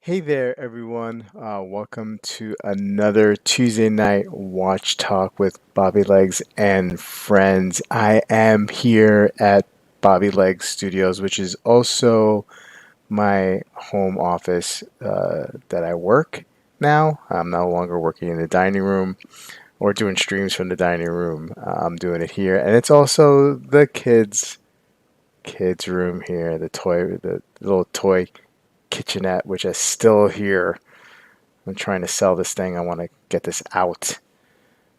Hey there, everyone. Welcome to another Tuesday night watch talk with Bobby Legs and friends. I am here at Bobby Legs Studios, which is also my home office that I work now. I'm no longer working in the dining room or doing streams from the dining room. I'm doing it here, and it's also the kids room here, the little toy kitchenette, which is still here. I'm trying to sell this thing. I want to get this out.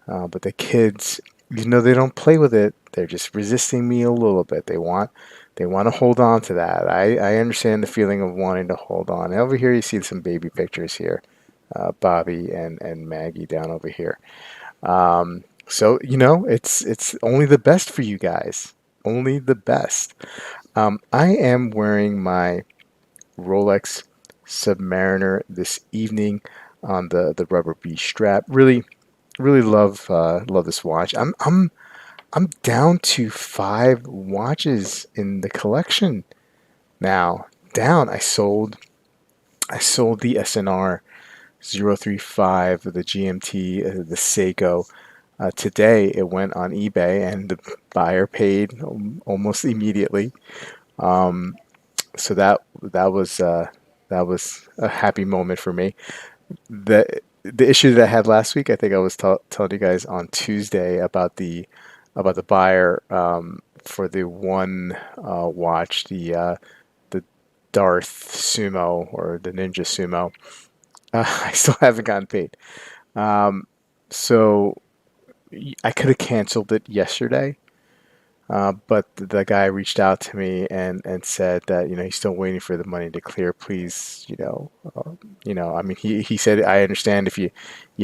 But the kids, they don't play with it. They're just resisting me a little bit. They want to hold on to that. I understand the feeling of wanting to hold on. And over here, you see some baby pictures here. Bobby and Maggie down over here. So it's only the best for you guys. Only the best. I am wearing my Rolex Submariner this evening on the rubber B strap. Really love this watch. I'm down to five watches in the collection now. Down. I sold the SNR 035, the GMT, the Seiko. Today it went on eBay and the buyer paid almost immediately. Um, so that was a happy moment for me. The issue that I had last week, I think I was telling you guys on Tuesday about the buyer for the one watch, the Darth Sumo or the Ninja Sumo. I still haven't gotten paid. Um, so I could have canceled it yesterday. But the guy reached out to me and said that he's still waiting for the money to clear. Please, I mean he said I understand if you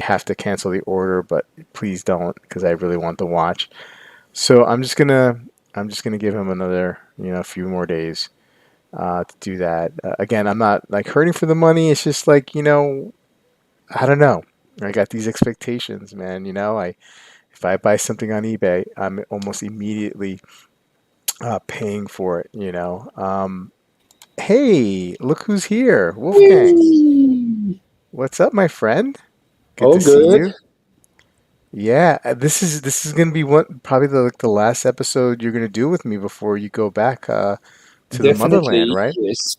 have to cancel the order, but please don't because I really want the watch. So I'm just gonna give him another few more days to do that. Again, I'm not like hurting for the money. It's just like I don't know. I got these expectations, man. I if I buy something on eBay, I'm almost immediately paying for it. Hey, look who's here, Wolfgang. Whee! What's up, my friend? Good Oh, to see good. you. Yeah, this is gonna be what probably the last episode you're gonna do with me before you go back to the motherland, Definitely, right? yes.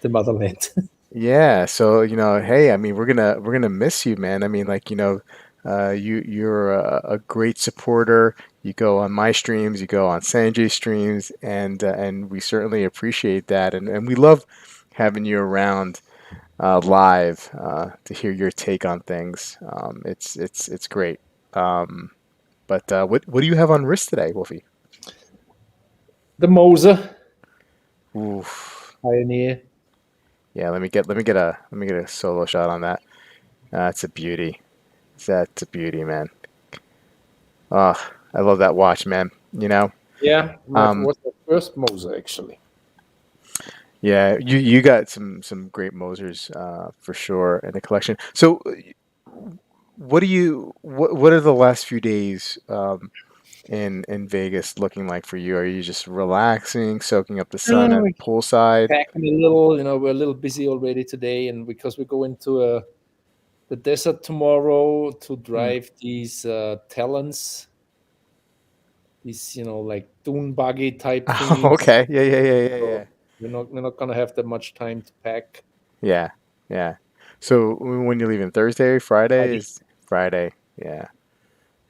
The motherland. Yeah. So hey, I mean, we're gonna miss you, man. I mean, like you're a great supporter. You go on my streams, you go on Sanjay's streams, and we certainly appreciate that, and we love having you around live to hear your take on things. It's great. Um, but what do you have on wrist today, Wolfie? The Moser Oof. Pioneer. Yeah, let me get a solo shot on that. That's a beauty. That's a beauty, man. Oh, I love that watch, man. Yeah, Um, was my first Moser actually. yeah, you got some great Mosers for sure in the collection. So, what are the last few days in Vegas looking like for you? Are you just relaxing, soaking up the sun at We're poolside? packing a little, we're a little busy already today, and because we go into the desert tomorrow to Hmm. drive these Talons, these like dune buggy type Oh, thingies. okay. Yeah, yeah, yeah, yeah, So yeah. we're not gonna have that much time to pack. Yeah, yeah. So when you're leaving Thursday, Friday Friday. is Friday. Yeah,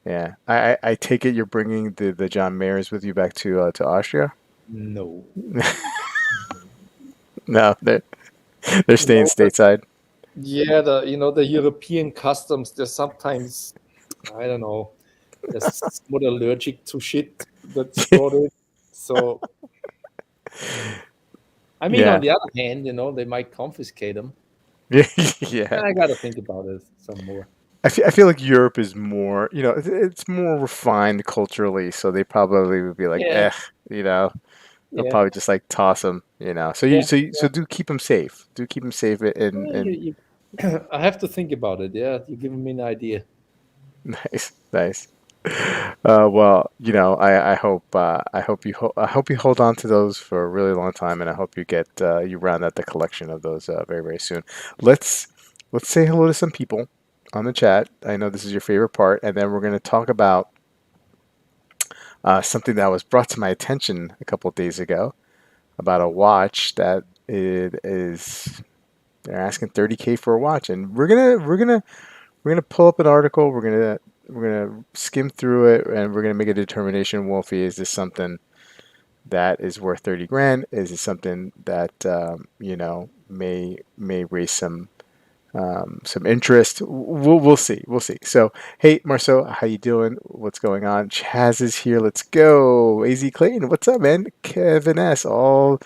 yeah. I take it you're bringing the John Mayers with you back to Austria? No. No, they're You staying know, stateside. yeah, the European customs, they're sometimes, I don't know, they're somewhat allergic to shit that's brought in. So, I mean, on Yeah, the other hand, they might confiscate them. yeah, yeah. I got to think about it some more. I feel like Europe is more, it's more refined culturally, so they probably would be like, Yeah, eh, you know, they'll yeah, probably just like toss them. So you yeah, so you, yeah. so do keep them safe. Do keep them safe in Well, in I have to think about it. Yeah, you're giving me an idea. nice, nice. Well, I hope you hold on to those for a really long time, and I hope you round out the collection of those very very soon. Let's let's say hello to some people on the chat. I know this is your favorite part, and then we're going to talk about something that was brought to my attention a couple of days ago about a watch that it is they're asking 30K for a watch, and we're gonna pull up an article. We're gonna skim through it, and we're gonna make a determination. Wolfie, is this something that is worth 30 grand? Is it something that may raise some interest? We'll see. We'll see. So, hey, Marceau, how you doing? What's going on? Chaz is here. Let's go. Az Clayton, what's up, man? Kevin S. All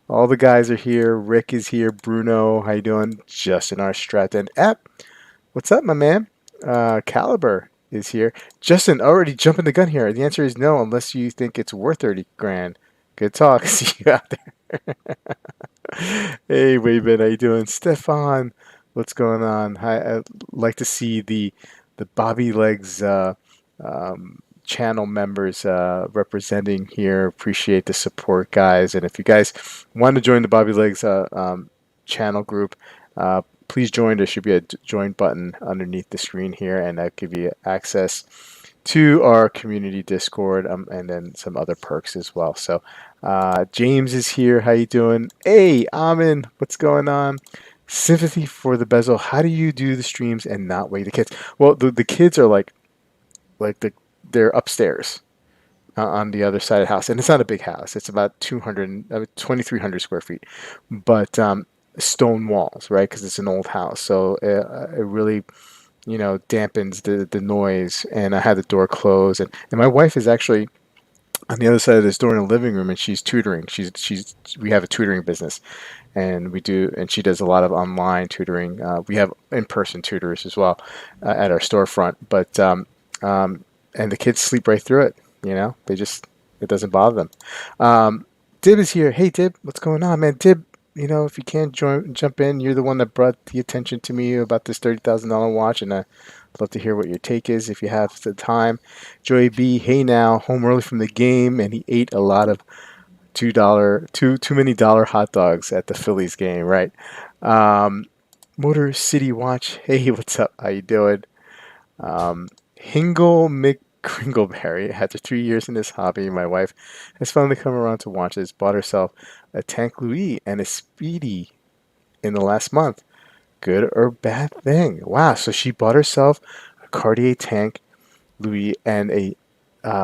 the guys are here. Rick is here. Bruno, how you doing? Justin R. Stratton. App, what's up, my man? Caliber is here. Justin, already jumping the gun here. The answer is no, unless you think it's worth 30 grand. Good talk. See you out there. Hey, Wayman, how you doing? Stefan, what's going on? Hi, I'd like to see the Bobby Legs channel members representing here. Appreciate the support, guys. And if you guys want to join the Bobby Legs channel group, please join. There should be a join button underneath the screen here, and that give you access to our community Discord, and then some other perks as well. So, James is here. How you doing? Hey, Amin, what's going on? Sympathy for the bezel. How do you do the streams and not wake the kids? Well, the kids are they're upstairs on the other side of the house, and it's not a big house. It's about 2,300 square feet, but stone walls, right? Because it's an old house, so it really dampens the noise. And I had the door closed, and my wife is actually on the other side of this door in the living room, and she's tutoring. She's we have a tutoring business, and she does a lot of online tutoring. We have in-person tutors as well at our storefront, but and the kids sleep right through it. They just it doesn't bother them. Dib is here. Hey Dib, what's going on, man? Dib, if you can't jump in, you're the one that brought the attention to me about this $30,000 watch, and I'd love to hear what your take is if you have the time. Joey B, hey now, home early from the game, and he ate a lot of too many dollar hot dogs at the Phillies game, right? Um, Motor City Watch, hey, what's up? How you doing? Hingle McCringleberry, after 3 years in this hobby, my wife has finally come around to watches. Bought herself a Tank Louis and a Speedy in the last month. Good or bad thing? Wow, so she bought herself a Cartier Tank Louis and a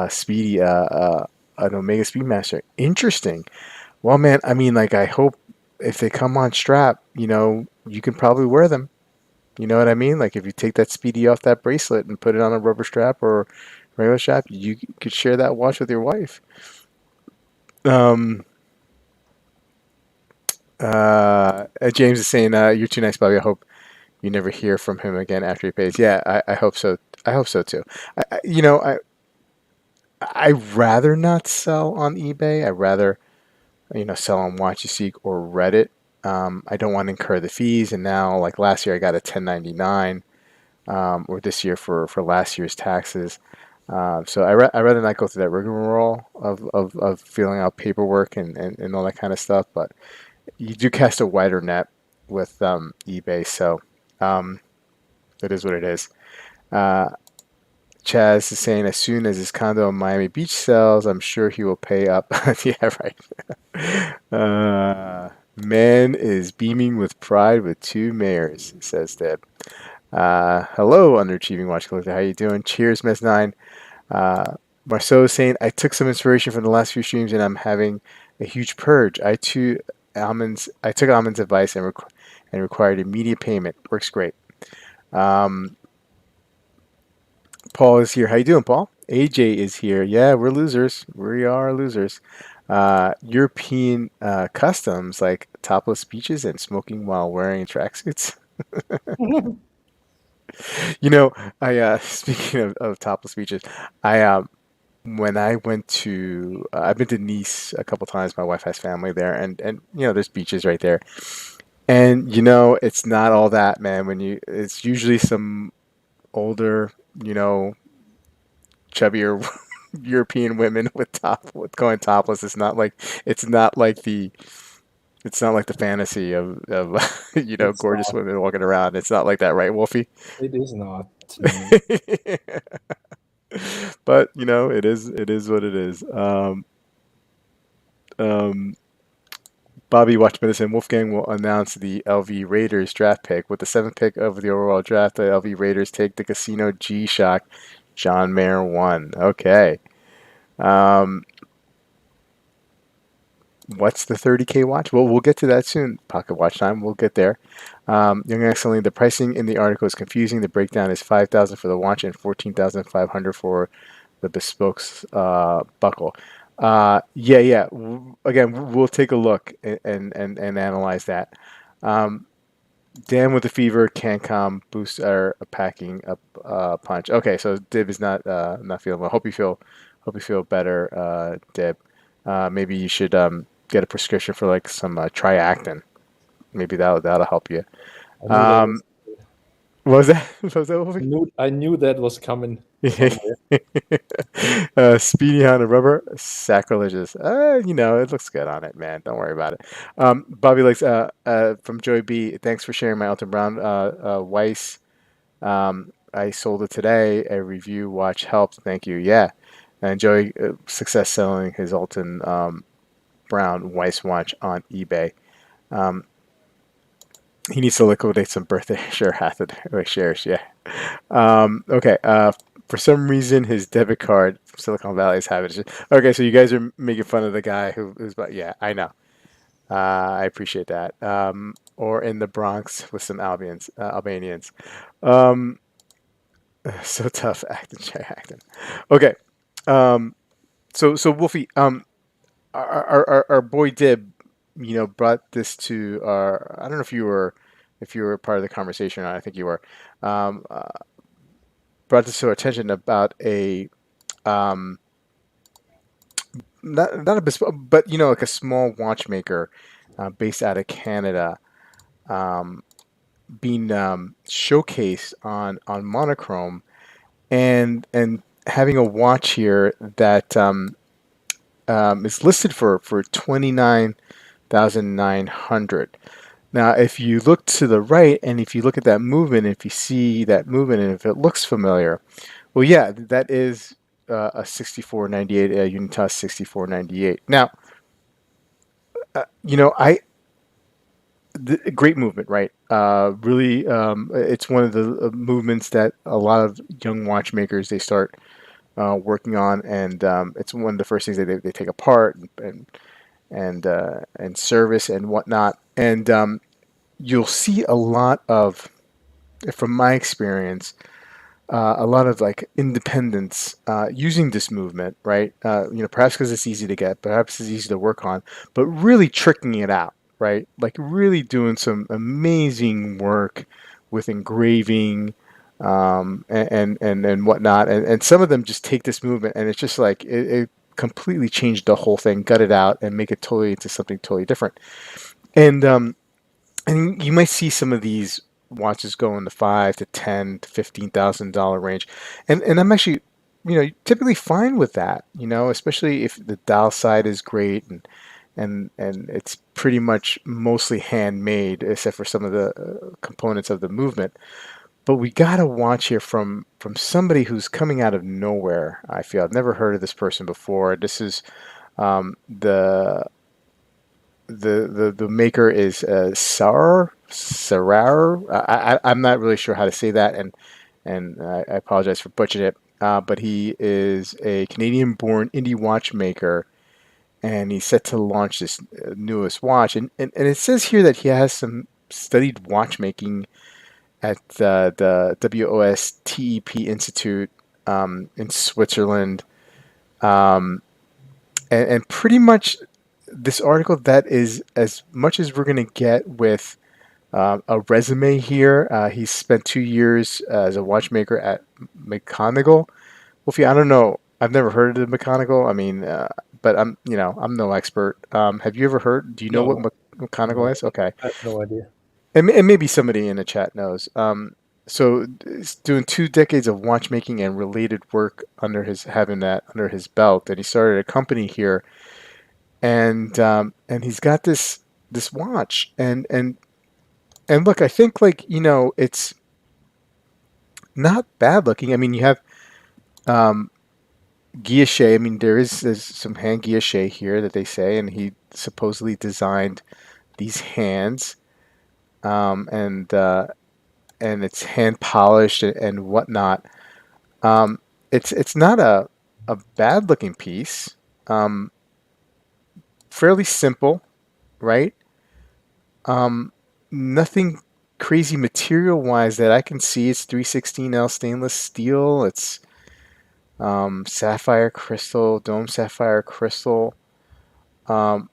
Speedy, an Omega Speedmaster. Interesting. Well, man, I mean, like, I hope if they come on strap, you can probably wear them. You know what I mean? Like, if you take that Speedy off that bracelet and put it on a rubber strap or regular strap, you could share that watch with your wife. Um, James is saying, "You're too nice, Bobby. I hope you never hear from him again after he pays." Yeah, I hope so. I hope so too. I rather not sell on eBay. I rather sell on WatchSeek or Reddit. I don't want to incur the fees. And now, like last year, I got a 1099, or this year for last year's taxes. So I rather not go through that rigmarole of filling out paperwork and all that kind of stuff. But you do cast a wider net with eBay, so um, it is what it is. Uh, Chaz is saying as soon as his condo in Miami Beach sells, I'm sure he will pay up. Yeah, right. Man is beaming with pride with two mayors, says Deb. Hello, underachieving watch collector. How you doing? Cheers, Mes Nine. Marceau is saying I took some inspiration from the last few streams and I'm having a huge purge. I took Almond's advice and required immediate payment. Works great. Um, Paul is here. How you doing, Paul? AJ is here. Yeah, we're losers. We are losers. European customs like topless beaches and smoking while wearing tracksuits. You know, I speaking of topless beaches, I when I went to I've been to Nice a couple times. My wife has family there, and there's beaches right there. And it's not all that, man. It's usually some older, you know, chubbier European women with going topless. It's not like the it's not like the fantasy of It's gorgeous not. women walking around. It's not like that, right, Wolfie? It is not. No. But it is what it is. Um, Bobby Watch Medicine Wolfgang will announce the LV Raiders draft pick. With the seventh pick of the overall draft, the LV Raiders take the Casino G-Shock John Mayer 1. Okay. Um, what's the 30K watch? Well, we'll get to that soon. Pocket watch time. We'll get there. Young Excellently, the pricing in the article is confusing. The breakdown is 5,000 for the watch and 14,500 for the bespoke buckle. Yeah. Again, we'll take a look and analyze that. Um, Dan with the fever, CanCom boost our packing up punch. Okay, so Dib is not feeling well. Hope you feel better, Dib. Maybe you should get a prescription for like some Triactin. Maybe that'll help you. I knew that Um, was. what was that? What was that movie? I knew that was coming somewhere. Speedy on a rubber, sacrilegious. It looks good on it, man. Don't worry about it. Bobby likes from Joey B. Thanks for sharing my Elton Brown Weiss. I sold it today. A review watch helped. Thank you. Yeah, and Joey success selling his Alton Brown Weiss watch on eBay. Um, he needs to liquidate some birthday share hazard shares. Yeah. Okay. For some reason, his debit card from Silicon Valley is having issues. Okay, so you guys are making fun of the guy who's, but yeah, I know. I appreciate that. Or in the Bronx with some Albanians. Um, so tough acting, Jay acting. Okay. Um, so Wolfie, our boy Dib, brought this to our. I don't know if you were part of the conversation or not. I think you were. Um, uh, brought this to our attention about a um, not a bespoke, but like a small watchmaker based out of Canada, um, being showcased on monochrome and having a watch here that is listed for 29,900. Now, if you look to the right and if you look at that movement, if you see that movement and if it looks familiar, well, yeah, that is a 6498, a Unitas 6498. Now, I great movement, right? Really, it's one of the movements that a lot of young watchmakers they start working on, and it's one of the first things that they take apart and service and whatnot. And you'll see a lot of, from my experience, a lot of like independents using this movement, right? Perhaps because it's easy to get, perhaps it's easy to work on, but really tricking it out, right? Like really doing some amazing work with engraving and whatnot. And some of them just take this movement and it's just like it completely changed the whole thing, gut it out, and make it totally into something totally different. And you might see some of these watches go in the 5 to 10 to 15,000 dollar range, and I'm actually, typically fine with that. Especially if the dial side is great and it's pretty much mostly handmade, except for some of the components of the movement. But we got a watch here from somebody who's coming out of nowhere. I feel I've never heard of this person before. This is the the maker is Sarar. I'm not really sure how to say that, and I apologize for butchering it. But he is a Canadian-born indie watchmaker, and he's set to launch this newest watch. And it says here that he has some studied watchmaking at the WOSTEP Institute in Switzerland, um, and pretty much this article, that is as much as we're going to get with a resume here. He spent 2 years as a watchmaker at McConigal. Wolfie, I don't know. I've never heard of the McConigal. I mean, but I'm no expert. Have you ever heard? Do you know what No, McConigal no, is? Okay, I have no idea. and maybe somebody in the chat knows. so he's doing 2 decades of watchmaking and related work under his having that under his belt, and he started a company here, and he's got this watch, and look, I think like it's not bad looking. I mean, you have um, guilloche. I mean, there's some hand guilloche here that they say, and he supposedly designed these hands, um, and uh, and it's hand polished and whatnot. Um, it's not a bad looking piece. Um, Fairly simple, right? Um, Nothing crazy material wise that I can see. It's 316L stainless steel. It's sapphire crystal, dome sapphire crystal. Um,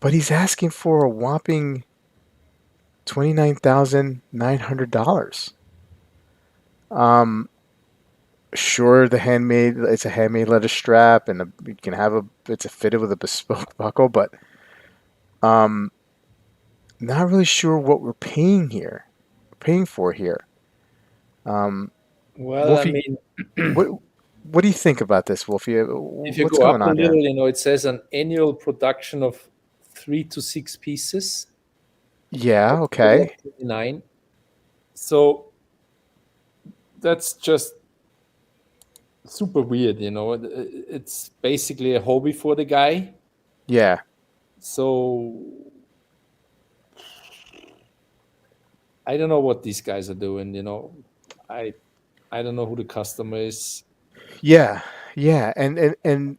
but he's asking for a whopping $29,900. Um, sure, it's a handmade leather strap, and you can have it's a fitted with a bespoke buckle, but um, not really sure what we're paying for here. Um, Well, I Wolfie, mean, what what do you think about this, Wolfie? if you What's go going up a on little, here? it says an annual production of 3 to 6 pieces. Yeah, That's okay. 29. So that's just super weird. It's basically a hobby for the guy. Yeah. So I don't know what these guys are doing. I I don't know who the customer is. Yeah. Yeah. And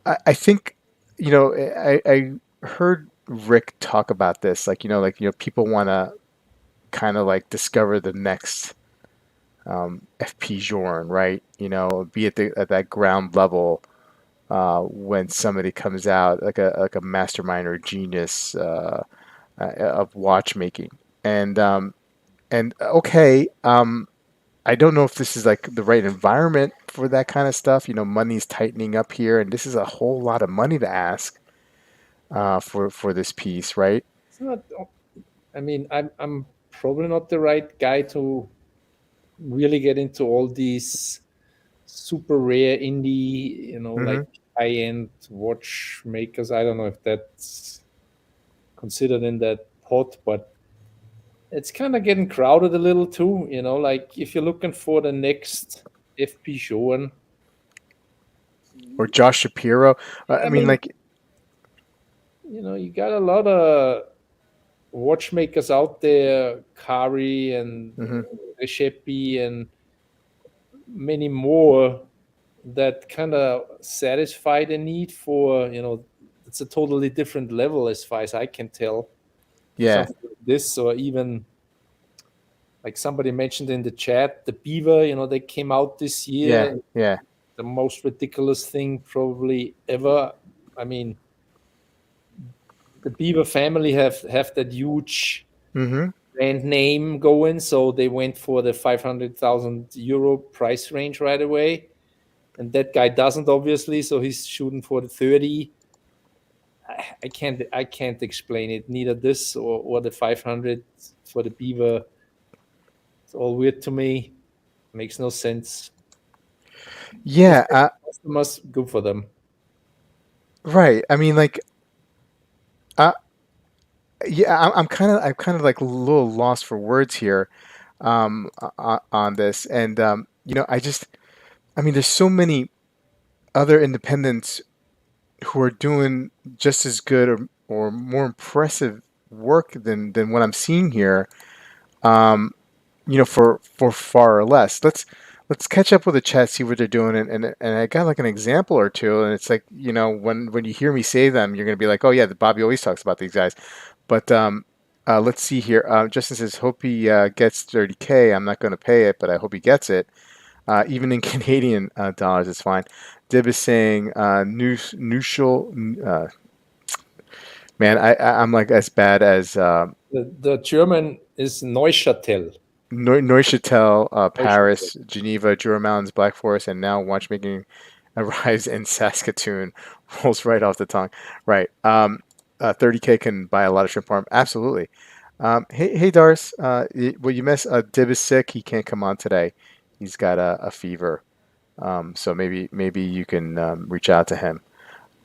I think, I heard Rick talk about this, like, people want to kind of like discover the next FP Journe, right? Be at that ground level when somebody comes out like a mastermind or genius of watchmaking. And okay, I don't know if this is like the right environment for that kind of stuff. Money's tightening up here, and this is a whole lot of money to ask for this piece, right? It's not. I mean, I'm probably not the right guy to really get into all these super rare indie, Hmm. like high-end watchmakers. I don't know if that's considered in that pot, but it's kind of getting crowded a little too. Like if you're looking for the next FP Joan, Or Josh Shapiro. I I mean, mean, like, you got a lot of watchmakers out there, Kari and hmm, Recepi and many more that kind of satisfy the need for, it's a totally different level as far as I can tell for yeah, something like this, or even like somebody mentioned in the chat, the Beaver, they came out this yeah, year, yeah. the most ridiculous thing probably ever. I mean, the Beaver family have that huge Hmm. brand name going, so they went for the 500,000 euro price range right away. And that guy doesn't, obviously, so he's shooting for the 30. I can't explain it. Neither this or the 500 for the Beaver. It's all weird to me. Makes no sense. If Yeah, they have customers, good for them. right. I mean, like, uh, yeah, I'm kind of like a little lost for words here, on this, and I mean, there's so many other independents who are doing just as good or more impressive work than what I'm seeing here. Um, for far or less. Let's catch up with the chat, see what they're doing, and I got like an example or two, and it's like when you hear me say them, you're gonna be like, oh yeah, the Bobby always talks about these guys. But let's see here. Justin says, hope he gets 30K. I'm not gonna pay it, but I hope he gets it. Even in Canadian dollars, it's fine. Dib is saying neutral. Man, I'm like as bad as The German is Neuchâtel. Neuchâtel, Neuchâtel. Paris, Geneva, Jura Mountains, Black Forest, and now watchmaking arrives in Saskatoon. Rolls right off the tongue. Right. 30K can buy a lot of shrimp farm. Absolutely. Hey, Doris. Well, you missed. Dib is sick. He can't come on today. He's got a fever. So maybe you can reach out to him.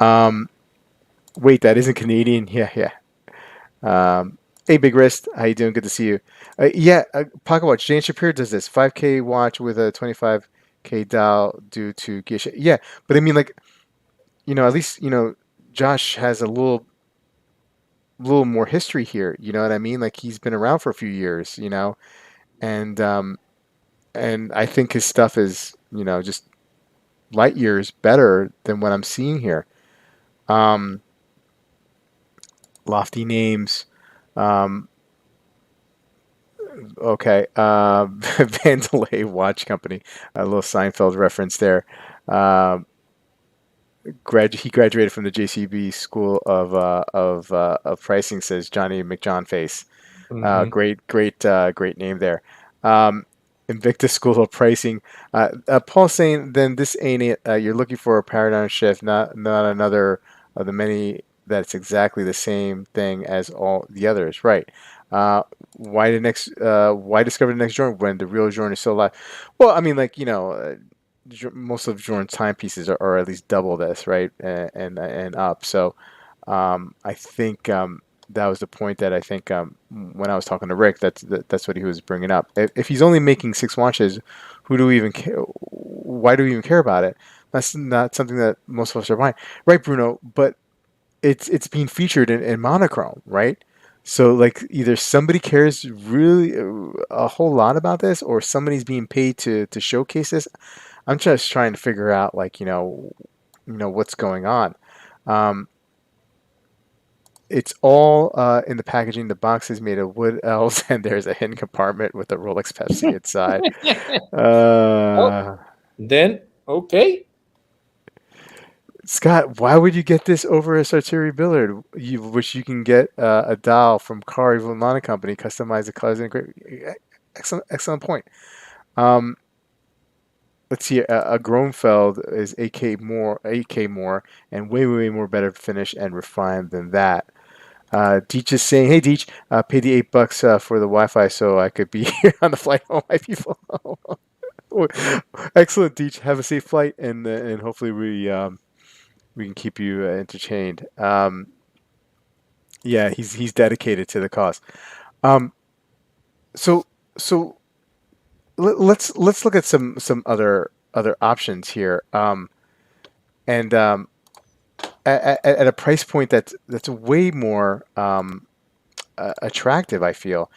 Um, Wait, that isn't Canadian. Yeah, yeah. Hey, Big Wrist. How you doing? Good to see you. Yeah, Pocket Watch. Jane Shapiro does this 5K watch with a 25K dial due to Geisha. Yeah, but I mean, like, at least Josh has a little more history here. You know what I mean? Like he's been around for a few years. And I think his stuff is just light years better than what I'm seeing here. Um, Lofty names. Um, okay, Vandalay Watch Company. A little Seinfeld reference there. Um, he graduated from the JCB School of Pricing, says Johnny McJohn Face. Hmm. Great name there. Um, Invictus School of Pricing. Paul saying, then this ain't it. You're looking for a paradigm shift, not another of the many that's exactly the same thing as all the others. Right. Uh, why discover the next Jordan when the real Jordan is still alive? Well, I mean, like, most of Jordan's timepieces are at least double this, right? And up. So I think that was the point that I think when I was talking to Rick, that's what he was bringing up. If he's only making six watches, who do we even care? Why do we even care about it? That's not something that most of us are buying, right, Bruno? But it's being featured in monochrome, right? So like either somebody cares really a whole lot about this, or somebody's being paid to showcase this. I'm just trying to figure out like what's going on. Um, it's all in the packaging. The box is made of wood elves, and there's a hidden compartment with a Rolex Pepsi inside. Well, Uh, then okay. Scott, why would you get this over a Sartori Billard, which you can get a dial from Car Volana Company, customize the colors and great. Excellent point. Um, let's see. A Gromfeld is 8K more, and way more better finish and refined than that. Deech is saying, "Hey Deech, pay the $8 for the Wi-Fi so I could be here on the flight home, my people." Excellent, Deech. Have a safe flight, and hopefully we can keep you entertained. Yeah, he's dedicated to the cause. Um, so so let's look at some other options here. And at a price point that's way more attractive, I feel.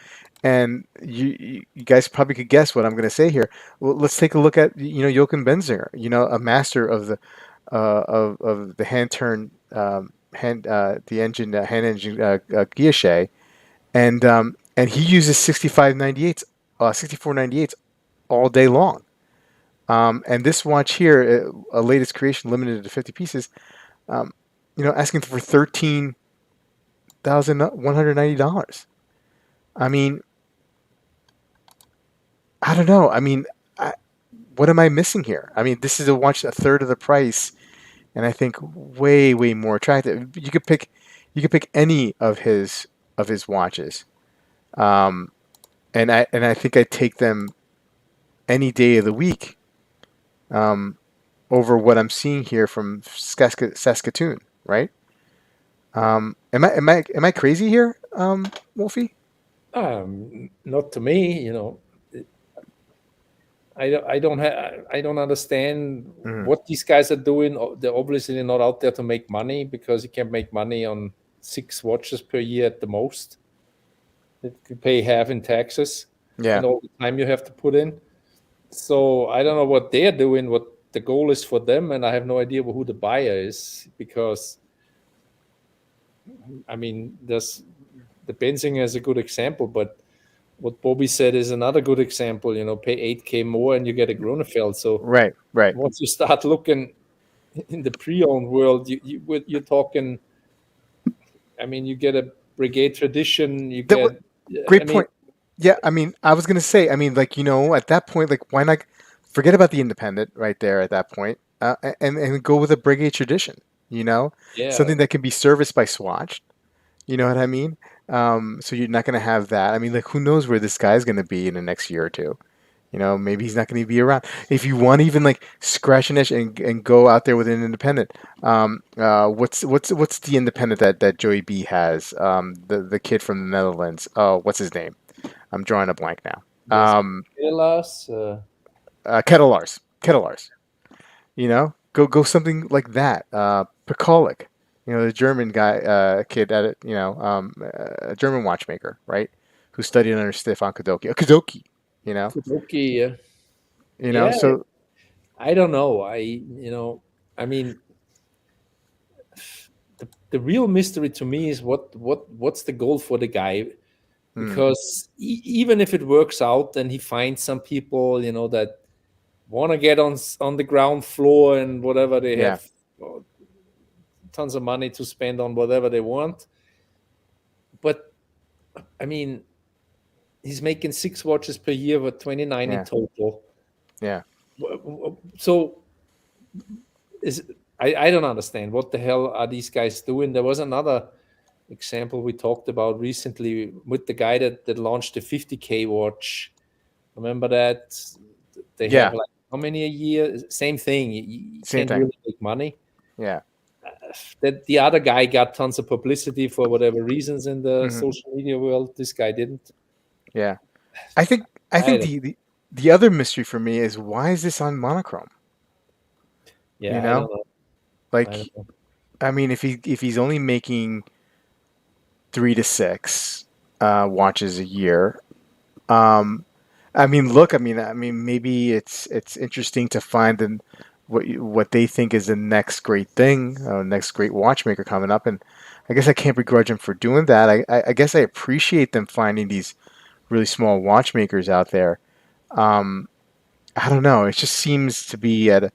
And you guys probably could guess what I'm going to say here. Well, let's take a look at Jochen Benzinger, a master of the hand turn the engine hand engine guilloche, and he uses 6498s all day long. And this watch here, a latest creation, limited to 50 pieces, um, asking for $13,190. I mean, I don't know. I mean, I, what am I missing here? I mean, this is a watch a third of the price, and I think way more attractive. You could pick any of his watches, um, and I think I'd take them any day of the week, um, over what I'm seeing here from Saskatoon, right? Am I crazy here, Wolfie? Not to me, I don't understand Mhm. what these guys are doing. They're obviously not out there to make money because you can make money on six watches per year at the most. You pay half in taxes Yeah, and all the time you have to put in. So I don't know what they're doing, what the goal is for them, and I have no idea who the buyer is because I mean, there's the Benzinger is a good example, but what Bobby said is another good example. Pay 8K more and you get a Gronefeld. So right. once you start looking in the pre-owned world, you're talking. I mean, you get a Brigade Tradition. You That was get. I great mean, point. Yeah, I mean, I was gonna say, I mean, like at that point, like, why not forget about the independent right there at that point, and go with a Brigade tradition. You know, yeah, something that can be serviced by Swatch. You know what I mean? So you're not going to have that. I mean, like, who knows where this guy's going to be in the next year or two? You know, maybe he's not going to be around. If you want to even like scratch an itch and go out there with an independent, what's the independent that Joey B has? The kid from the Netherlands. Oh, what's his name? I'm drawing a blank now. There's Um, Villas. Ketelars. Ketelars. You know, go something like that. Pekolic, you know, the German guy, kid at it, you know, a German watchmaker, right? Who studied under Stefan Kadoki. Kadoki, you know, Kudoki, you know. yeah, So I don't know. I mean, the real mystery to me is what's the goal for the guy? mm, Because even if it works out, then he finds some people, that want to get on the ground floor and whatever they yeah, have tons of money to spend on whatever they want. But I mean, he's making 6 watches per year, but 29 in yeah, total. yeah, So is I don't understand what the hell are these guys doing. There was another example we talked about recently with the guy that launched the 50K watch. Remember that they have yeah. like how many a year? Same thing. You Same can't thing. really make money. Yeah. That the other guy got tons of publicity for whatever reasons in the Hmm. social media world. This guy didn't. Yeah. I think I I think don't. the other mystery for me is why is this on monochrome? You Yeah, I don't know, know. I don't like know. I mean, if he's only making 3 to 6 watches a year, um, I mean, look, I mean, maybe it's interesting to find what they think is the next great thing, next great watchmaker coming up, and I guess I can't begrudge them for doing that. I guess I appreciate them finding these really small watchmakers out there. Um, I don't know. It just seems to be at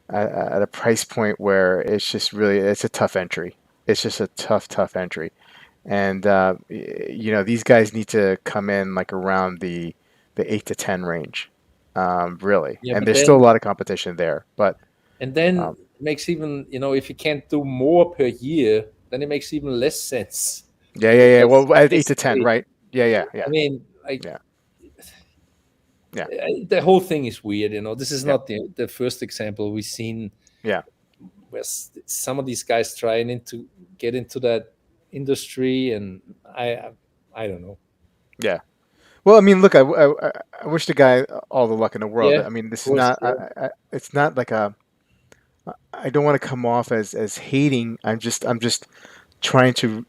a price point where it's a tough entry. It's just a tough entry. And you know, these guys need to come in like around the 8 to 10 range, really. Yeah, And but there's still a then lot of competition there. But and then um, it makes even if you can't do more per year, then it makes even less sense yeah, yeah, yeah. because Well, at 8 to 10, basically, right? Yeah, yeah, I yeah, mean, like yeah, yeah, the whole thing is weird. This is yeah, not the first example we've seen yeah, where some of these guys trying to get into that industry, and I don't know. yeah. Well, I mean, look, I wish the guy all the luck in the world. Yeah, I mean, of this is course. not, Yeah, it's not like a. I don't want to come off as hating. I'm just trying to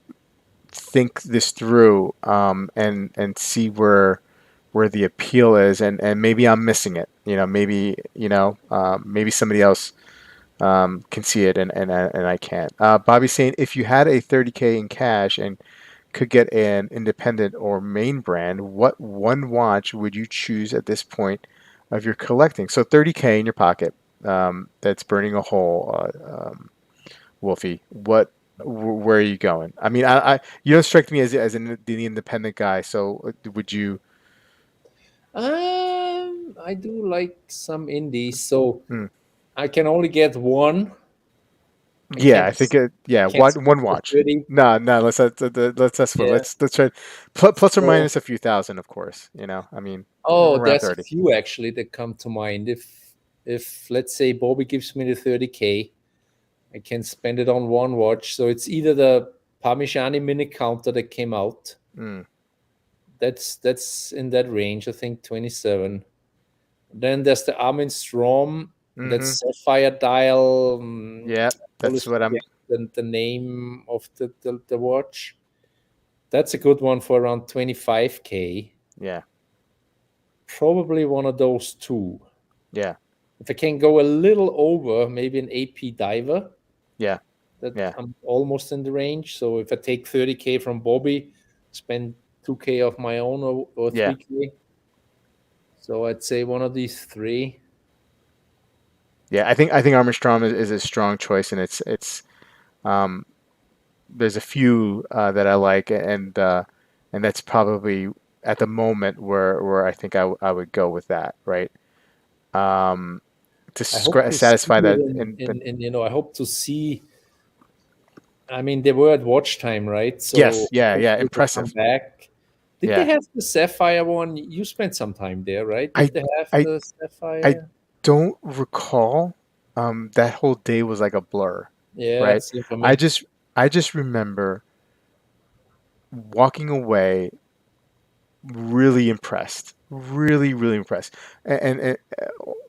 think this through, and see where the appeal is, and maybe I'm missing it. You know, maybe maybe somebody else can see it, and I can't. Bobby's saying if you had a 30K in cash and could get an independent or main brand, what one watch would you choose at this point of your collecting? So 30K in your pocket, that's burning a hole. Wolfie, where are you going? I mean, you don't strike me as the independent guy. So would you? I do like some indies, so Hmm. I can only get one. I Yeah, can't I think yeah, can't one spend the watch. 30. No, no, let's that's what Yeah. let's try plus or So minus a few thousand, of course. You know, I mean, oh, around there's a 30. few actually that come to mind. If let's say Bobby gives me the 30K, I can spend it on one watch. So it's either the Parmigiani mini counter that came out. Mm. That's in that range, I think 27. Then there's the Amin Strom, Mm-hmm. that's Sapphire dial. Yeah, I always that's what I'm. forget the name of the watch. That's a good one for around 25K. Yeah, Probably one of those two. yeah, If I can go a little over, maybe an AP diver, yeah, that yeah, I'm almost in the range. So if I take 30K from Bobby, spend 2K of my own, or yeah, 3K. So I'd say one of these three. yeah. I think Armstrong is a strong choice, and um there's a few that I like, and that's probably at the moment where I think I would go with that, right? Um, to I hope to see satisfy it that in, in the in, in I hope to see I mean, they were at watch time, right? Yes, So yeah, yeah, hopefully they come impressive. back. Did they Yeah. have the Sapphire one? You spent some time there, right? Did I they have I the I Sapphire? don't recall. That whole day was like a blur, Yeah, right? same for I me. just I just remember walking away really impressed, really impressed, and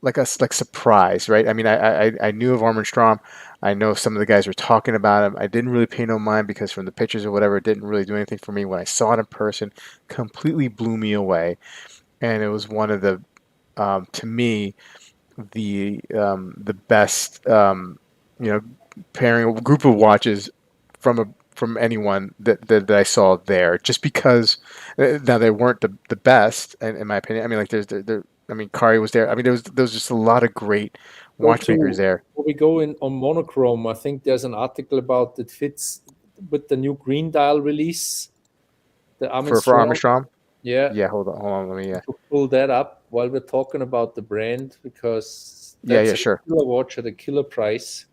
like like surprised, right? I mean, I knew of Armstrong. I know some of the guys were talking about him. I didn't really pay no mind because from the pictures or whatever, it didn't really do anything for me. When I saw it in person, completely blew me away, and it was one of the to me the best you know pairing group of watches from anyone that I saw there. Just because now they weren't the best, in my opinion. I mean, like there I mean, Kari was there. I mean, there was just a lot of great Go watchmakers to there before we go in on monochrome. I think there's an article about it fits with the new green dial release, the Amin for Strong. Armstrong. Yeah, Yeah, hold on, let me to pull that up while we're talking about the brand because yeah, that's a sure. killer watch at a killer price,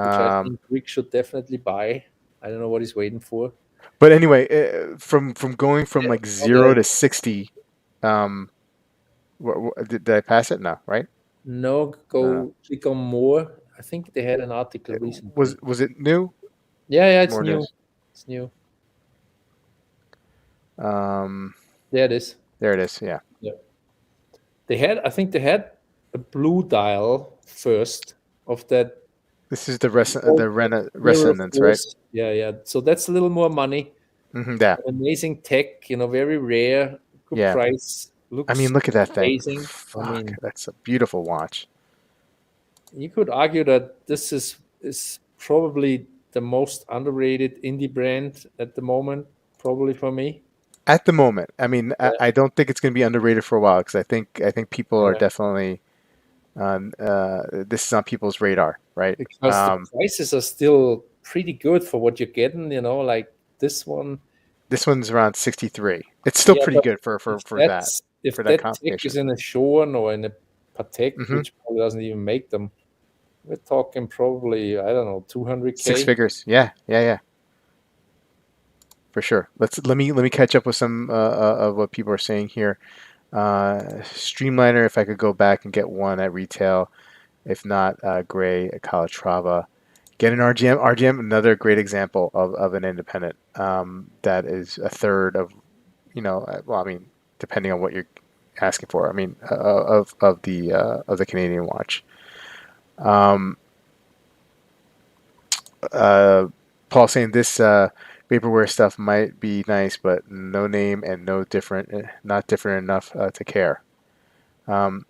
which I Um, think Rick should definitely buy. I don't know what he's waiting for. but anyway, from going from Yeah, like oh, 0 there. to 60, um, did I pass it? No, right? No, Uh, go click on more. I think they had an article recently. was it new? Yeah, it's More new. news. It's new. Um, There it is. there it is. Yeah, Yeah. I think they had a blue dial first of that this is mirror resonance, right? force. Yeah, yeah. So that's a little more money. Yeah, Amazing tech, very rare, good yeah. price, I mean, looks look at that thing. amazing. I Fuck, mean, that's a beautiful watch. you could argue that this is probably the most underrated indie brand at the moment, probably for me. At the moment, I mean, Yeah, I don't think it's going to be underrated for a while because I think people are yeah. definitely this is on people's radar, right? Because the prices are still pretty good for what you're getting, like this one. This one's around 63. It's still Yeah, pretty but good if for that that's if for that that tech is combination. in a Shorn or in a Patek, hmm which probably doesn't even make them, we're talking probably, I don't know, Six 200K. figures. Yeah, yeah, for sure. Let me catch up with some of what people are saying here. Streamliner, if I could go back and get one at retail, if not Gray, Calatrava. Get an RGM. RGM, another great example of an independent that is a third of, well, I mean, depending on what you're asking for. I mean, of the Canadian watch. Um, uh, Paul saying this vaporware stuff might be nice, but no name and no different, not different enough to care. Um,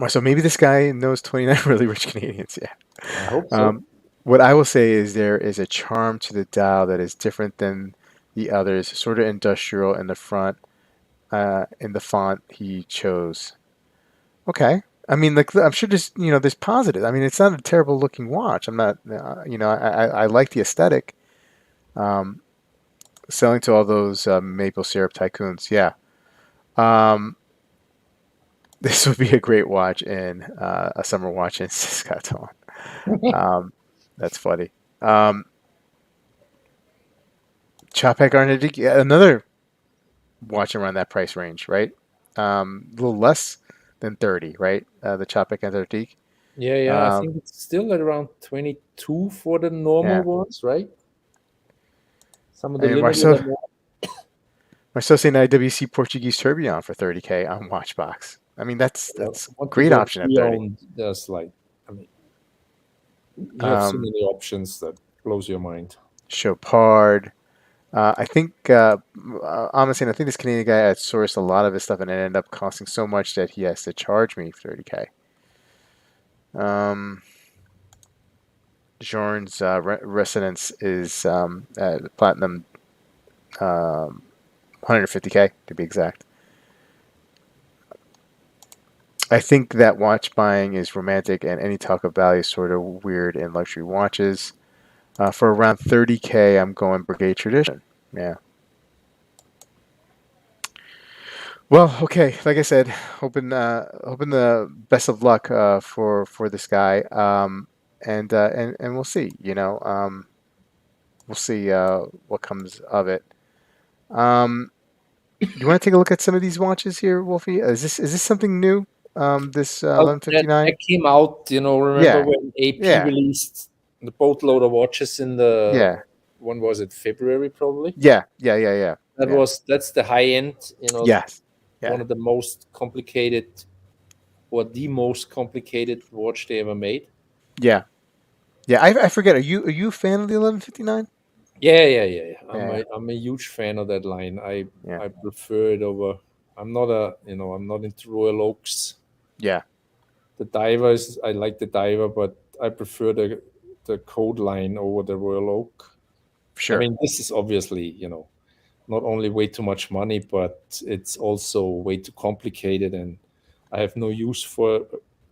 so maybe this guy knows 29 really rich Canadians. Yeah. I hope so. Um, what I will say is there is a charm to the dial that is different than the others, sort of industrial in the front, in the font he chose. Okay. I mean, like I'm sure there's positive. I mean, it's not a terrible looking watch. I'm not, I like the aesthetic. Um, selling to all those maple syrup tycoons. Yeah. Um, this would be a great watch in a summer watch in Saskatchewan. Um, that's funny. Um, Chapek Arnadic, yeah, another watch around that price range, right? A little less than 30, right? The Chapek Arnadic. Yeah, yeah. I Um, think it's still at around 22 for the normal yeah. ones, right? Some of the I mean, limited are more. Marcel saying IWC Portuguese Tourbillon for 30K on Watchbox. I mean, that's I want to great go option at 30. pre-owned. There's like, I mean, you have so Um, many options that blows your mind. Chopard. I think honestly, I think this Canadian guy had sourced a lot of his stuff, and it ended up costing so much that he has to charge me 30K. Um, Jorn's residence is platinum 150K to be exact. I think that watch buying is romantic, and any talk of value is sort of weird in luxury watches. For around 30K, I'm going Brigade Tradition. Yeah. Well, okay. Like I said, hoping the best of luck for this guy. and we'll see. We'll see what comes of it. Um, you want to take a look at some of these watches here, Wolfie? Is this something new? This Well, that 1159? came out, remember Yeah, when AP yeah, released the boatload of watches in the, yeah, when was it, February probably? yeah, yeah, yeah, yeah, yeah. That's the high end, Yes, one yeah, of the most complicated, or the most complicated watch they ever made. yeah, yeah. I forget. Are you a fan of the 1159? Yeah, yeah, yeah, yeah. Yeah, I'm a huge fan of that line. yeah, I prefer it over. I'm not into Royal Oaks. yeah. The divers, I like the diver, but I prefer the code line over the Royal Oak. I Sure. mean, this is obviously, not only way too much money, but it's also way too complicated, and I have no use for a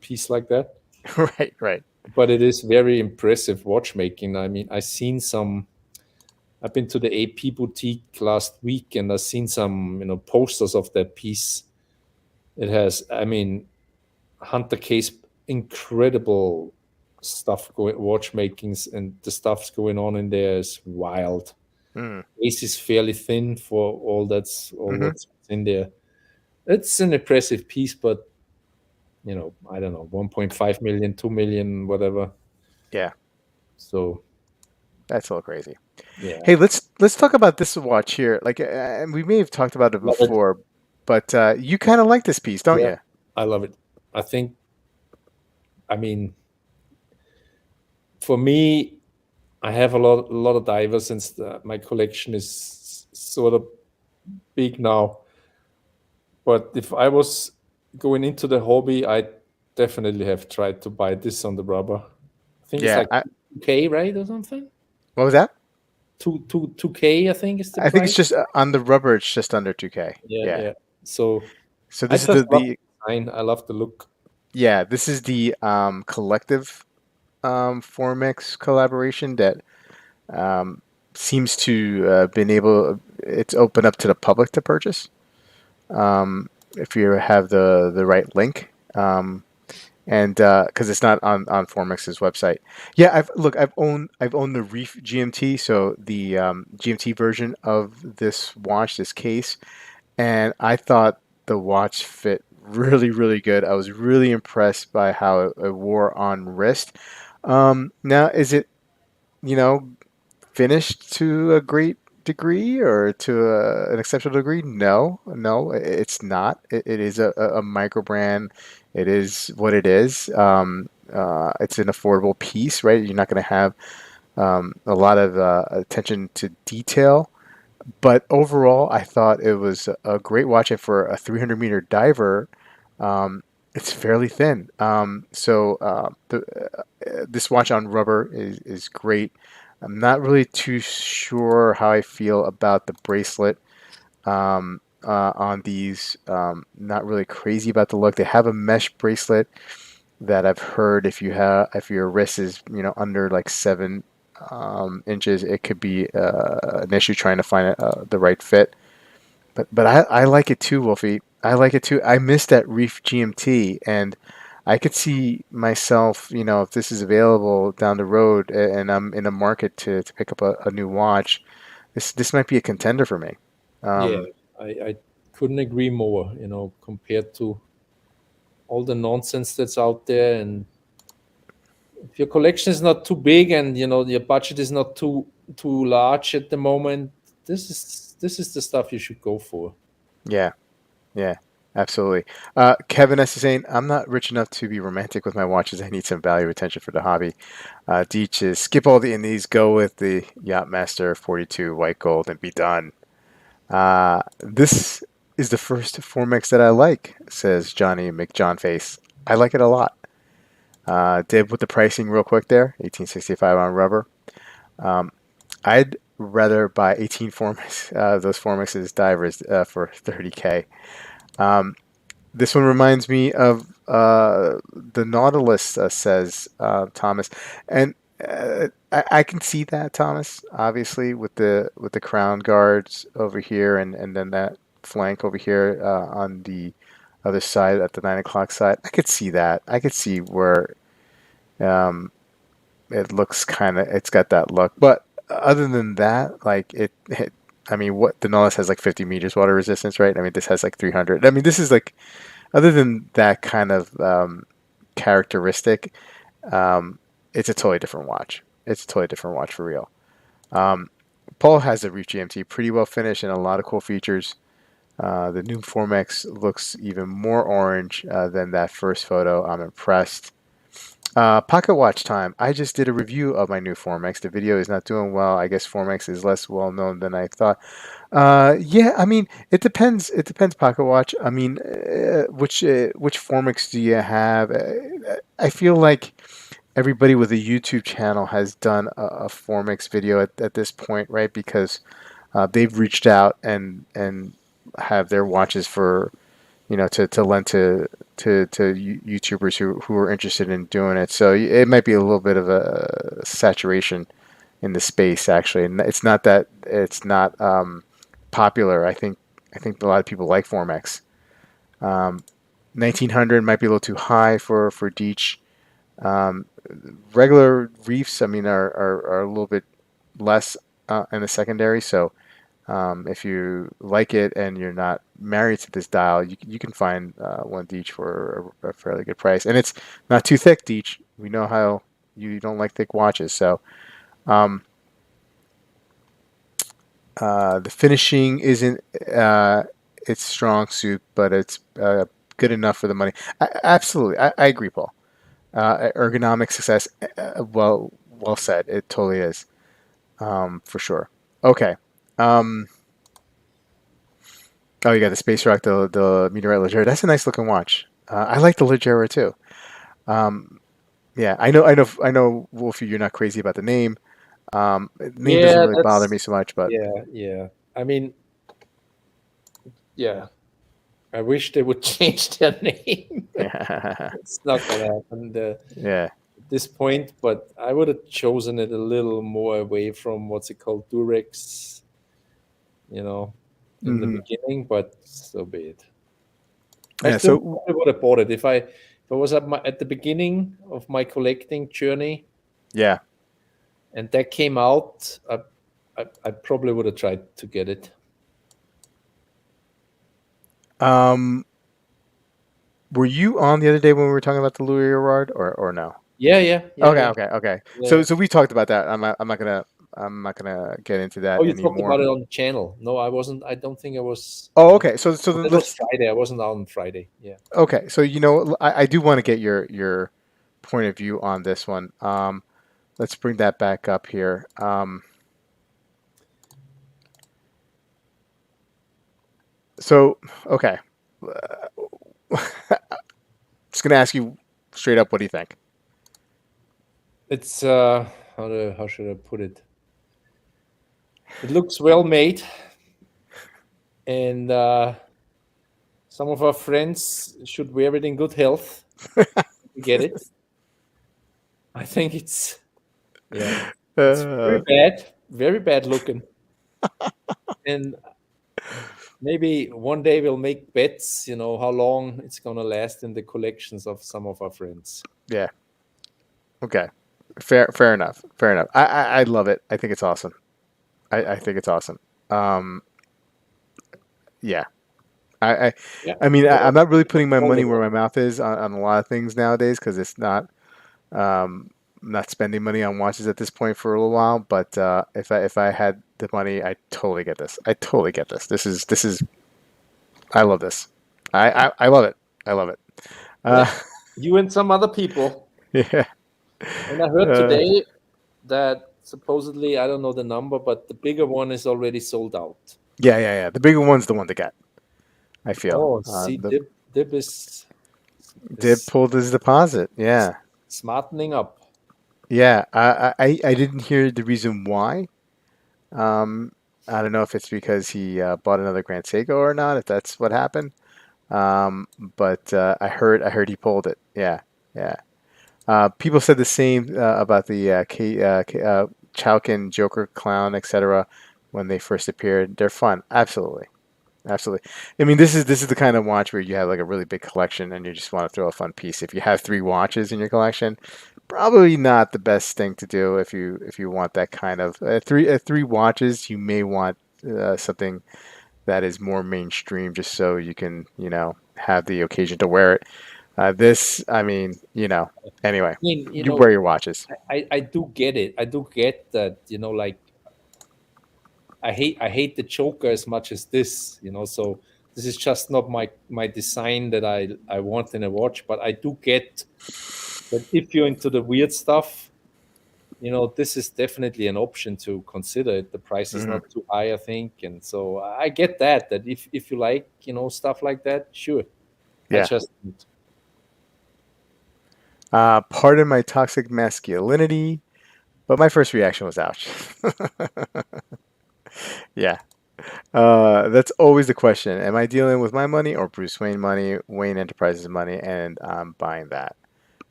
piece like that. Right, right. But it is very impressive watchmaking. I mean, I've been to the AP boutique last week, and I've seen some, posters of that piece. It has, I mean, Hunter Case, incredible stuff going, watchmakings, and the stuff's going on in there is wild. Mm, Case is fairly thin for all hmm. what's in there. It's an impressive piece, but I don't know, 1.5 million, 2 million, whatever. Yeah, So that's a little crazy. yeah, Hey, let's talk about this watch here. Like, and we may have talked about it love it. before, but you kind of like this piece, don't Yeah, you? I love it. I think, I mean, for me, I have a lot of divers since my collection is sort of big now. But if I was going into the hobby, I definitely have tried to buy this on the rubber. I think it's Yeah. like 2K, right, or something. What was that? 2K, I think is the I think it's price. just on the rubber. It's just under 2K. Yeah, Yeah. yeah. So So I this is just the love the the design. I love the look. yeah, this is the collective Formix collaboration that um, seems to been able. It's open up to the public to purchase if you have the right link. And because it's not on Formex's website. Yeah, I've owned the Reef GMT, so the GMT version of this watch, this case, and I thought the watch fit really, really good. I was really impressed by how it wore on wrist. Now, is it, you know, finished to a great degree or to an exceptional degree? No, no, it's not. It is a micro brand. It is what it is. It's an affordable piece, right? You're not going to have a lot of attention to detail, but overall, I thought it was a great watch. And for a 300-meter diver, um, it's fairly thin. This watch on rubber is great. I'm not really too sure how I feel about the bracelet on these. Not really crazy about the look. They have a mesh bracelet that I've heard if your wrist is under like 7 inches, it could be an issue trying to find the right fit. But I like it too, Wolfie. I like it too. I miss that Reef GMT, and I could see myself, if this is available down the road and I'm in a market to pick up a new watch, this might be a contender for me. Yeah, Um, I couldn't agree more. Compared to all the nonsense that's out there, and if your collection is not too big, and your budget is not too large at the moment, this is the stuff you should go for. yeah, yeah, absolutely. Kevin S is saying, I'm not rich enough to be romantic with my watches. I need some value attention for the hobby. Deech is skip all the indies, go with the Yachtmaster 42 white gold and be done. This is the first Formix that I like, says Johnny McJohnface. I like it a lot. Dib with the pricing real quick there, 1865 on rubber. Um, I'd rather buy 18 Formix, those Formix's divers for 30K. Um, this one reminds me of the Nautilus, says Thomas, and I can see that, Thomas. Obviously, with the crown guards over here, and then that flank over here on the other side at the 9 o'clock side. I could see that. I could see where it looks kind of it's got that look. But other than that, like I mean, what the Nautilus has like 50 meters water resistance, right? I mean, this has like 300. I mean, this is like other than that kind of characteristic, um, it's a totally different watch. It's a totally different watch for real. Um, Paul has a Reef GMT, pretty well finished and a lot of cool features. The new Formix looks even more orange than that first photo. I'm impressed. Pocket watch time. I just did a review of my new Formix. The video is not doing well. I guess Formix is less well known than I thought. Yeah, I mean, it depends. It depends. Pocket watch. I mean, which Formix do you have? I feel like everybody with a YouTube channel has done a Formix video at this point, right? Because they've reached out and have their watches for to lend to YouTubers who are interested in doing it. So it might be a little bit of a saturation in the space actually, and it's not popular. I think a lot of people like Formex. 1900 might be a little too high for Deech. Um, Regular reefs, I mean, are a little bit less in the secondary. So if you like it and you're not married to this dial, you can find one Deech for a fairly good price, and it's not too thick. Deech, we know how you don't like thick watches, so um, the finishing isn't its strong suit, but it's good enough for the money. Absolutely, I agree, Paul. Ergonomic success, well said. It totally is, for sure. Okay. Um, Oh, you got the Space Rock, the Meteorite Leggera. That's a nice looking watch. I like the Leggera too. Um, yeah, I know, Wolfie. You're not crazy about the name. The name doesn't Yeah, really bother me that's so much, but yeah. I mean, yeah. I wish they would change their name. yeah, It's not gonna happen yeah. at this point, but I would have chosen it a little more away from what's it called, Durex, you know, in the Hmm. beginning, but so be it. I Yeah. still So probably would have bought it if I was at the beginning of my collecting journey yeah. and that came out. I probably would have tried to get it. Um, were you on the other day when we were talking about the Louis Award or no? Yeah, yeah, yeah, Okay, yeah, okay, okay. So yeah. so we talked about that. I'm not gonna get into Oh, that you talked anymore. about it on the channel. No, I wasn't. I don't think I was. Oh, okay. So Oh, then that was let's Friday. I wasn't out on Friday. Yeah. okay. So I do want to get your point of view on this one. Let's bring that back up here. So okay, just gonna ask you straight up. What do you think? It's how should I put it? It looks well made, and some of our friends should wear it in good health to get it. I think yeah, it's Uh, very bad looking, and maybe one day we'll make bets. You know how long it's gonna last in the collections of some of our friends. yeah. Okay. Fair enough. Fair enough. I love it. I think it's awesome. I think it's awesome. Um, yeah. I, I Yeah, I mean I'm not really no putting my fault money at where all. my mouth is on a lot of things nowadays because it's not not spending money on watches at this point for a little while. But if I had the money, I totally get this. I totally get this. This is I love this. I love it. I love it. Yeah, Uh, you and some other people. yeah. And I heard Uh, today that supposedly, I don't know the number, but the bigger one is already sold out. yeah. The bigger one's the one to get. I feel. Oh, see, The Dib Dib is pulled his deposit. s- Yeah. smartening up. Yeah. I didn't hear the reason why. Um, I don't know if it's because he bought another Grand Seiko or not. If that's what happened. But I heard he pulled it. Yeah. Yeah. People said the same about the Chowkin, Joker, Clown, etc. when they first appeared. They're fun. Absolutely. Absolutely. I mean, this is the kind of watch where you have like a really big collection and you just want to throw a fun piece. If you have three watches in your collection, probably not the best thing to do if you want that kind of three watches. You may want something that is more mainstream, just so you can have the occasion to wear it. This, I mean, anyway, I mean, you wear your watches. I do get it. I do get that, like I hate the choker as much as this. So this is just not my design that I want in a watch. But I do get that if you're into the weird stuff, this is definitely an option to consider. The price is Hmm. not too high, I think, and so I get that if you like, stuff like that, sure. I Yeah. just Pardon my toxic masculinity, but my first reaction was ouch. Yeah. That's always the question. Am I dealing with my money or Bruce Wayne money, Wayne Enterprises money, and I'm buying that.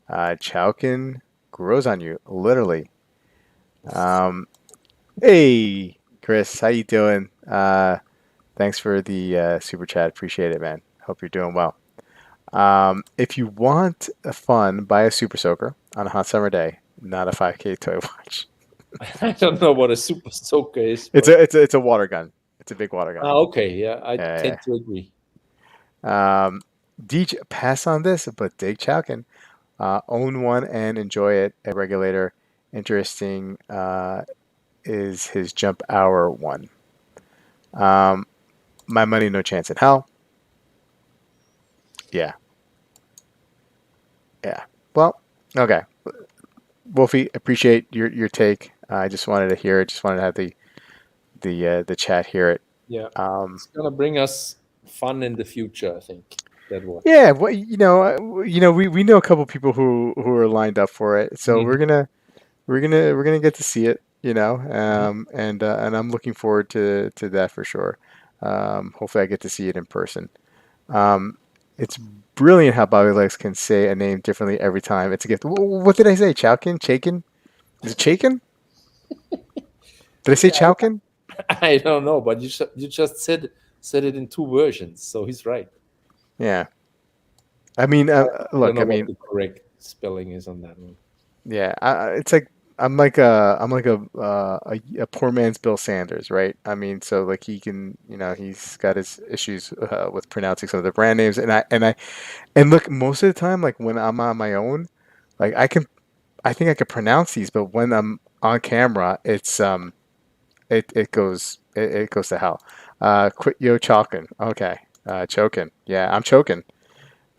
Chowkin grows on you, literally. Um, hey, Chris, how you doing? Thanks for the super chat. Appreciate it, man. Hope you're doing well. If you want a fun, buy a Super Soaker on a hot summer day, not a 5K toy watch. I don't know what a super soaker is, It's but a water gun. It's a big water gun. okay, yeah, I Yeah, tend to agree. yeah. Deej, pass on this, but dig Chowkin. Own one and enjoy it. A regulator. Interesting is his jump hour one. Um, my money, no chance in hell. Yeah, yeah. Well, okay. Wolfie, appreciate your take. I just wanted to hear it. Just wanted to have the chat hear it. Yeah, Um, it's gonna bring us fun in the future, I think, that watch. yeah, well, we know a couple people who are lined up for it, so Mhm, we're gonna get to see it. mhm. And I'm looking forward to that for sure. Hopefully, I get to see it in person. Um, it's brilliant how Bobby Legs can say a name differently every time. It's a gift. What did I say? Chowkin? Chakin? Is it Chakin? Did I say Yeah, Chowkin? I don't know, but you just said it in two versions, so he's right. Yeah. I mean, I don't look. know I what mean, the correct spelling is on that one. yeah. It's like I'm like a poor man's Bill Sanders, right? I mean, so like he can, he's got his issues with pronouncing some of the brand names, and look, most of the time, like when I'm on my own, like I think I could pronounce these, but when I'm on camera, it goes to hell. Quit yo chalking. Okay. Choking. Yeah, I'm choking.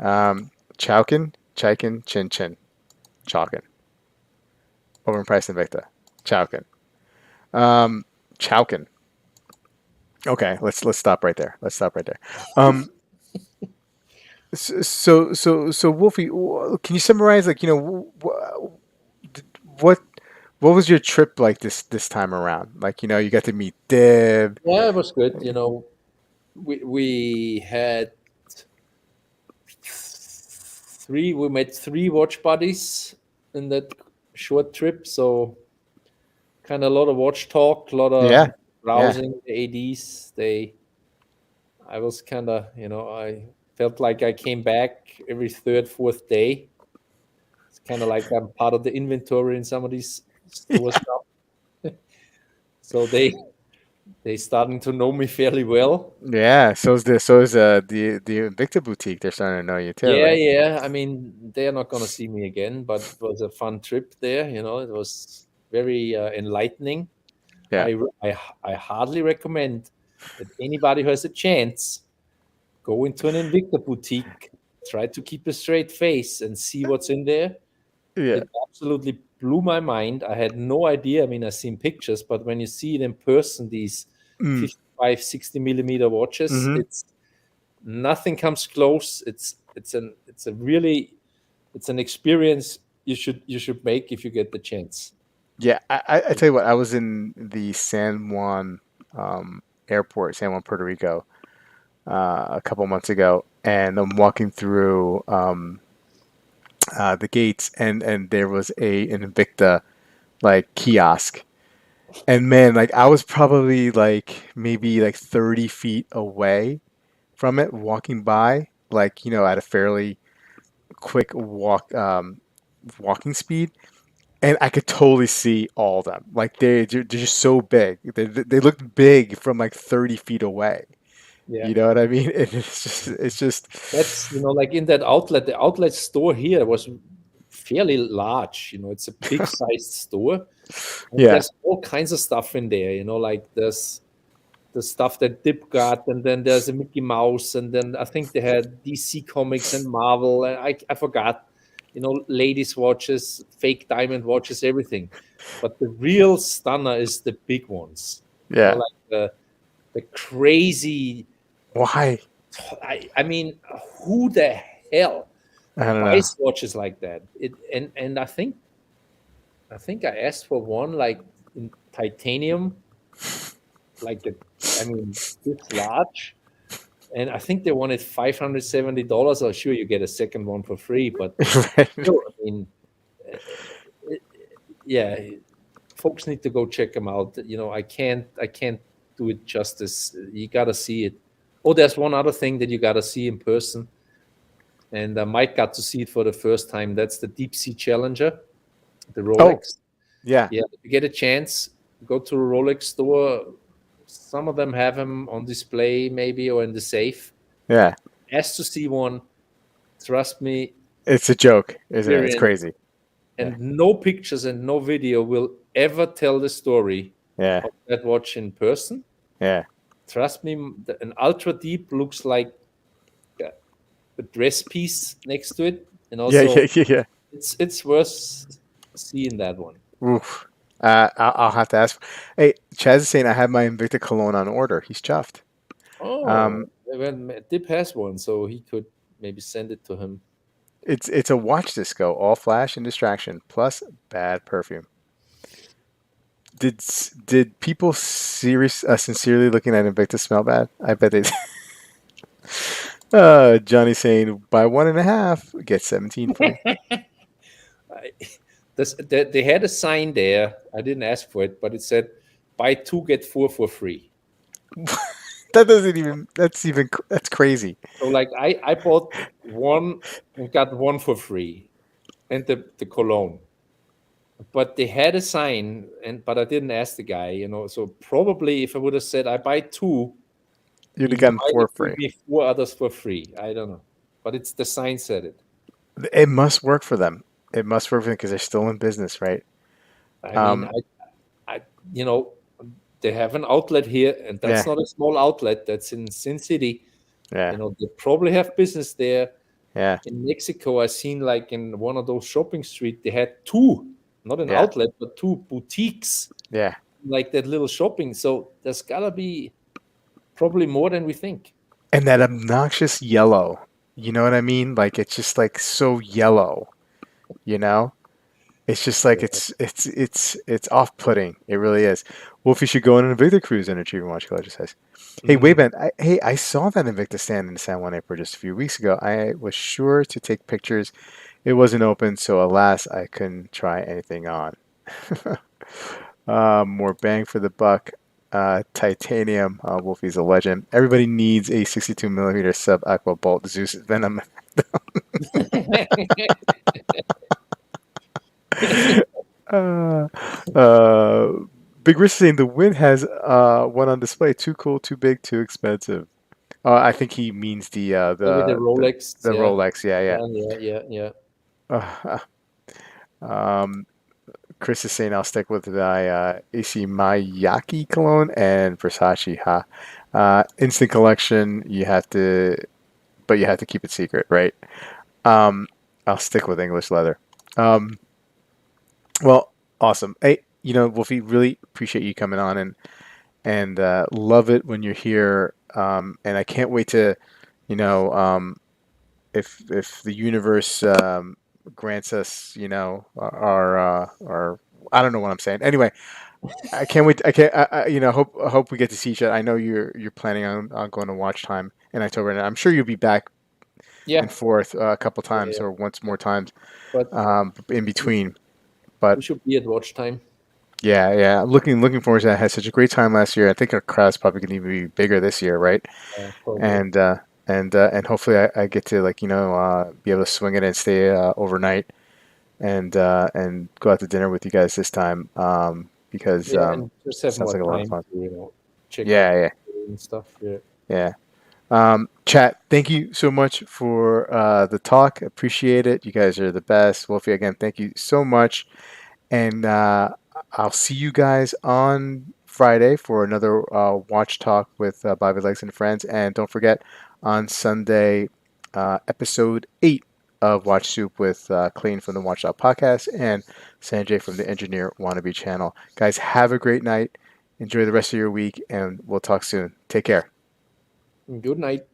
Chowkin, chikin, chin chin, chalkin. Overpriced Invicta. Chowkin. Um, Chowkin. Okay, let's stop right there. Let's stop right there. Um, so Wolfie, can you summarize like what what was your trip like this time around? Like you got to meet Dib. Yeah, it was good. We had we met three watch buddies in that short trip, so kind of a lot of watch talk, a lot of Yeah, yeah, browsing the ADs. I was kind of, I felt like I came back every third, fourth day. It's kind of like I'm part of the inventory in some of these stores now. So they starting to know me fairly well. yeah. The Invicta boutique. They're starting to know you too, Yeah, right? yeah. I mean, they're not gonna see me again, but it was a fun trip there. It was very enlightening. Yeah. I hardly recommend that anybody who has a chance go into an Invicta boutique, try to keep a straight face and see what's in there. Yeah. It absolutely blew my mind. I had no idea. I mean, I've seen pictures, but when you see it in person, these Mm. 55, 60 millimeter watches, Hmm. it's nothing comes close. It's an experience you should make if you get the chance. Yeah. I tell you what. I was in the San Juan airport, San Juan, Puerto Rico, a couple months ago, and I'm walking through the gates, and there was an Invicta like kiosk, and man, like I was probably like maybe like 30 feet away from it, walking by, like at a fairly quick walking speed, and I could totally see all of them. Like they're just so big. They look big from like 30 feet away. Yeah. You know what I mean? And it's just That's, like in that outlet, the outlet store here was fairly large. It's a big sized store, and yeah, there's all kinds of stuff in there. Like there's the stuff that Dip got, and then there's a Mickey Mouse, and then I think they had DC Comics and Marvel, and I forgot, ladies' watches, fake diamond watches, everything. But the real stunner is the big ones. yeah. Like the crazy. Why? I mean, who the hell I don't know. buys watches like that? And I think I asked for one like in titanium, like I mean, this large, and I think they wanted $570. Or sure, you get a second one for free, but Right. still, I mean, uh, it, yeah, folks need to go check them out. I can't do it justice. You got to see it. Oh, there's one other thing that you got to see in person, and Mike got to see it for the first time. That's the Deep Sea Challenger, the Oh, Rolex. yeah, Yeah, if you get a chance, go to a Rolex store. Some of them have them on display, maybe, or in the safe. yeah. As to see one, trust me, It's a joke, isn't it? It's experience, crazy. Yeah, and no pictures and no video will ever tell the story yeah, of that watch in person. yeah, Trust me, an ultra deep looks like a dress piece next to it, and yeah, also yeah, yeah, yeah. it's worth seeing that one. Oof. I'll have to ask. Hey, Chaz is saying I have my Invicta cologne on order. He's chuffed. Oh, Um, when Dip has one, so he could maybe send it to him. it's a watch disco, all flash and distraction, plus bad perfume. Did people sincerely looking at Invicta smell bad? I bet they. Johnny saying buy one and a half, get 17 free. I, they had a sign there. I didn't ask for it, but it said buy two get four for free. That doesn't even. That's crazy. So like I bought one and got one for free, and the cologne. But they had a sign, and but I didn't ask the guy. So probably if I would have said I buy two, You'd have he gotten might four have given free. me four others for free. I don't know, but it's the sign said it. It must work for them. It must work for them because they're still in business, right? I mean, Um, I you know they have an outlet here, and that's yeah, not a small outlet. That's in Sin City. yeah, They probably have business there. yeah, In Mexico, I seen like in one of those shopping street, they had two, not an yeah, outlet, but two boutiques, yeah. like that little shopping. So there's gotta be probably more than we think. And that obnoxious yellow. You know what I mean? Like it's just like so yellow. You know? It's just like Yeah. it's off-putting. It really is. Wolfie should go on an Invicta cruise and retrieve and watch collection says. Hey, wait, Mhm. man. Hey, I saw that Invicta stand in San Juan Airport just a few weeks ago. I was sure to take pictures. It wasn't open, so alas, I couldn't try anything on. More bang for the buck. Titanium. Wolfie's a legend. Everybody needs a 62 millimeter sub aqua bolt Zeus Venom. Uh, uh, Big Rich saying the Win has one on display. Too cool, too big, too expensive. I think he means Maybe the Rolex. the Yeah. Rolex. Yeah, Yeah. Yeah. Yeah. Yeah. yeah. Um, Chris is saying I'll stick with my AC Mayaki cologne and Versace. Ha. Instant collection. But you have to keep it secret, right? Um, I'll stick with English leather. Um, well, awesome. Hey, Wolfie, really appreciate you coming on and love it when you're here. And I can't wait to, you know, if the universe grants us, our I don't know what I'm saying. Anyway, I can't wait. I can't. Hope we get to see each other. I know you're planning on going to Watch Time in October, and I'm sure you'll be back Yeah. and forth a couple Yeah. times Yeah. or once more times But in we, between. But we should be at watch time. yeah, yeah, looking forward to that. I had such a great time last year. I think our crowd's probably going to be bigger this year, right? Probably. And and hopefully I get to be able to swing it and stay overnight and go out to dinner with you guys this time because Yeah, and just have sounds more like a lot of time fun. to check out Yeah, yeah, and stuff. Yeah, yeah. Chat, thank you so much for the talk. Appreciate it. You guys are the best. Wolfie, again, thank you so much. And I'll see you guys on Friday for another watch talk with Bobby Legs and Friends. And don't forget on Sunday, episode 8 of Watch Soup with Clean from the Watch Out podcast and Sanjay from the Engineer Wannabe channel. Guys, have a great night. Enjoy the rest of your week, and we'll talk soon. Take care. good night.